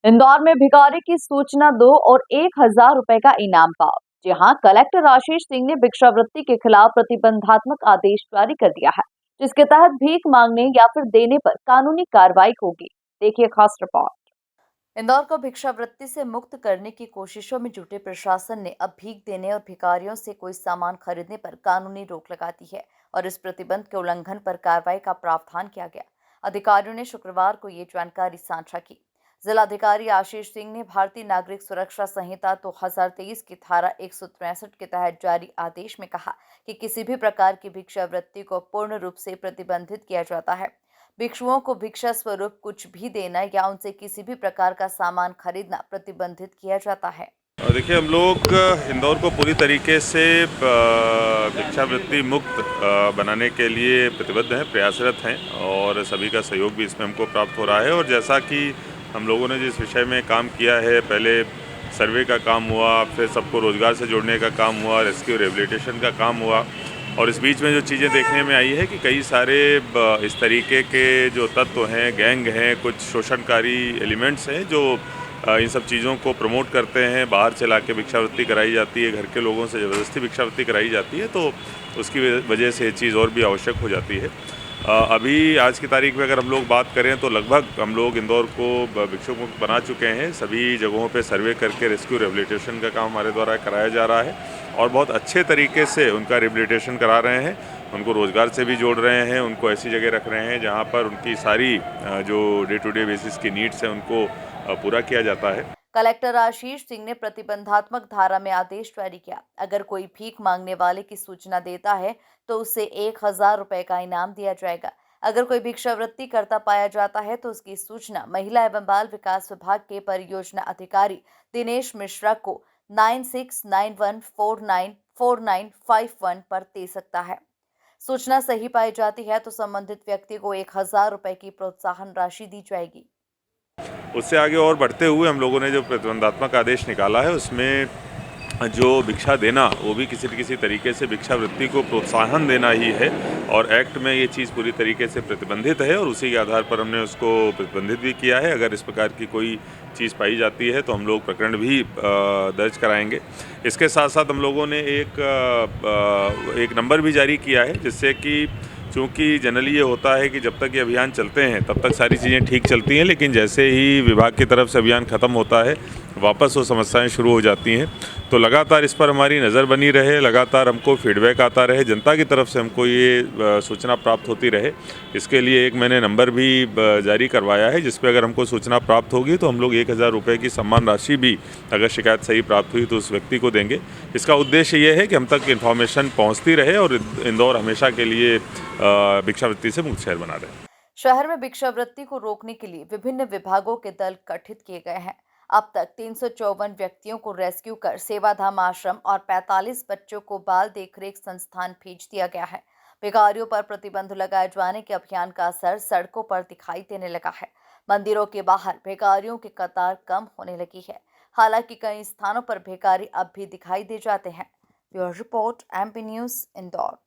इंदौर में भिखारी की सूचना दो और 1,000 रुपए का इनाम पाओ। जी हाँ, कलेक्टर आशीष सिंह ने भिक्षावृत्ति के खिलाफ प्रतिबंधात्मक आदेश जारी कर दिया है, जिसके तहत भीख मांगने या फिर देने पर कानूनी कार्रवाई होगी। देखिए खास रिपोर्ट। इंदौर को भिक्षावृत्ति से मुक्त करने की कोशिशों में जुटे प्रशासन ने अब भीख देने और भिखारियों से कोई सामान खरीदने पर कानूनी रोक लगा दी है और इस प्रतिबंध के उल्लंघन पर कार्रवाई का प्रावधान किया गया। अधिकारियों ने शुक्रवार को ये जानकारी साझा की। जिलाधिकारी आशीष सिंह ने भारतीय नागरिक सुरक्षा संहिता 2023 की धारा 163 के तहत जारी आदेश में कहा कि किसी भी प्रकार की भिक्षावृत्ति को पूर्ण रूप से प्रतिबंधित किया जाता है। भिक्षुओं को भिक्षा स्वरूप कुछ भी देना या उनसे किसी भी प्रकार का सामान खरीदना प्रतिबंधित किया जाता है। देखिए, हम लोग इंदौर को पूरी तरीके से भिक्षावृत्ति मुक्त बनाने के लिए प्रतिबद्ध हैं, प्रयासरत हैं और सभी का सहयोग भी इसमें हमको प्राप्त हो रहा है। और जैसा कि हम लोगों ने जिस विषय में काम किया है, पहले सर्वे का काम हुआ, फिर सबको रोजगार से जोड़ने का काम हुआ, रेस्क्यू रिहेबिलिटेशन का काम हुआ और इस बीच में जो चीज़ें देखने में आई है कि कई सारे इस तरीके के जो तत्व हैं, गैंग हैं, कुछ शोषणकारी एलिमेंट्स हैं जो इन सब चीज़ों को प्रमोट करते हैं। बाहर से लाके भिक्षावृत्ति कराई जाती है, घर के लोगों से ज़बरदस्ती भिक्षावृत्ति कराई जाती है, तो उसकी वजह से ये चीज़ और भी आवश्यक हो जाती है। अभी आज की तारीख में अगर हम लोग बात करें तो लगभग हम लोग इंदौर को भिक्षुक मुक्त बना चुके हैं। सभी जगहों पे सर्वे करके रेस्क्यू रिहेबिलिटेशन का काम हमारे द्वारा कराया जा रहा है और बहुत अच्छे तरीके से उनका रिहेबिलिटेशन करा रहे हैं। उनको रोज़गार से भी जोड़ रहे हैं, उनको ऐसी जगह रख रहे हैं जहाँ पर उनकी सारी जो डे टू डे बेसिस की नीड्स हैं उनको पूरा किया जाता है। कलेक्टर आशीष सिंह ने प्रतिबंधात्मक धारा में आदेश जारी किया। अगर कोई भीख मांगने वाले की सूचना देता है तो उसे 1,000 रुपए का इनाम दिया जाएगा। अगर कोई भिक्षावृत्ति करता पाया जाता है तो उसकी सूचना महिला एवं बाल विकास विभाग के परियोजना अधिकारी दिनेश मिश्रा को 9691494951 पर दे सकता है। सूचना सही पाई जाती है तो संबंधित व्यक्ति को 1,000 रुपए की प्रोत्साहन राशि दी जाएगी। उससे आगे और बढ़ते हुए हम लोगों ने जो प्रतिबंधात्मक आदेश निकाला है उसमें जो भिक्षा देना वो भी किसी न किसी तरीके से भिक्षावृत्ति को प्रोत्साहन देना ही है और एक्ट में ये चीज़ पूरी तरीके से प्रतिबंधित है और उसी के आधार पर हमने उसको प्रतिबंधित भी किया है। अगर इस प्रकार की कोई चीज़ पाई जाती है तो हम लोग प्रकरण भी दर्ज कराएंगे। इसके साथ साथ हम लोगों ने एक नंबर भी जारी किया है जिससे कि चूँकि जनरली ये होता है कि जब तक ये अभियान चलते हैं तब तक सारी चीज़ें ठीक चलती हैं, लेकिन जैसे ही विभाग की तरफ से अभियान ख़त्म होता है वापस वो समस्याएं शुरू हो जाती हैं। तो लगातार इस पर हमारी नज़र बनी रहे, लगातार हमको फीडबैक आता रहे, जनता की तरफ से हमको ये सूचना प्राप्त होती रहे। इसके लिए एक मैंने नंबर भी जारी करवाया है जिस पर अगर हमको सूचना प्राप्त होगी तो हम लोग 1,000 रुपये की सम्मान राशि भी अगर शिकायत सही प्राप्त हुई तो उस व्यक्ति को देंगे। इसका उद्देश्य ये है कि हम तक इन्फॉर्मेशन पहुँचती रहे और इंदौर हमेशा के लिए भिक्षावृत्ति से मुक्त शहर बना रहे। शहर में भिक्षावृत्ति को रोकने के लिए विभिन्न विभागों के दल गठित किए गए हैं। अब तक 354 व्यक्तियों को रेस्क्यू कर सेवाधाम आश्रम और 45 बच्चों को बाल देखरेख संस्थान भेज दिया गया है। भिखारियों पर प्रतिबंध लगाए जाने के अभियान का असर सड़कों पर दिखाई देने लगा है। मंदिरों के बाहर भिखारियों की कतार कम होने लगी है। हालांकि कई स्थानों पर भिखारी अब भी दिखाई दे जाते हैं। Bureau report, MP news, Indore.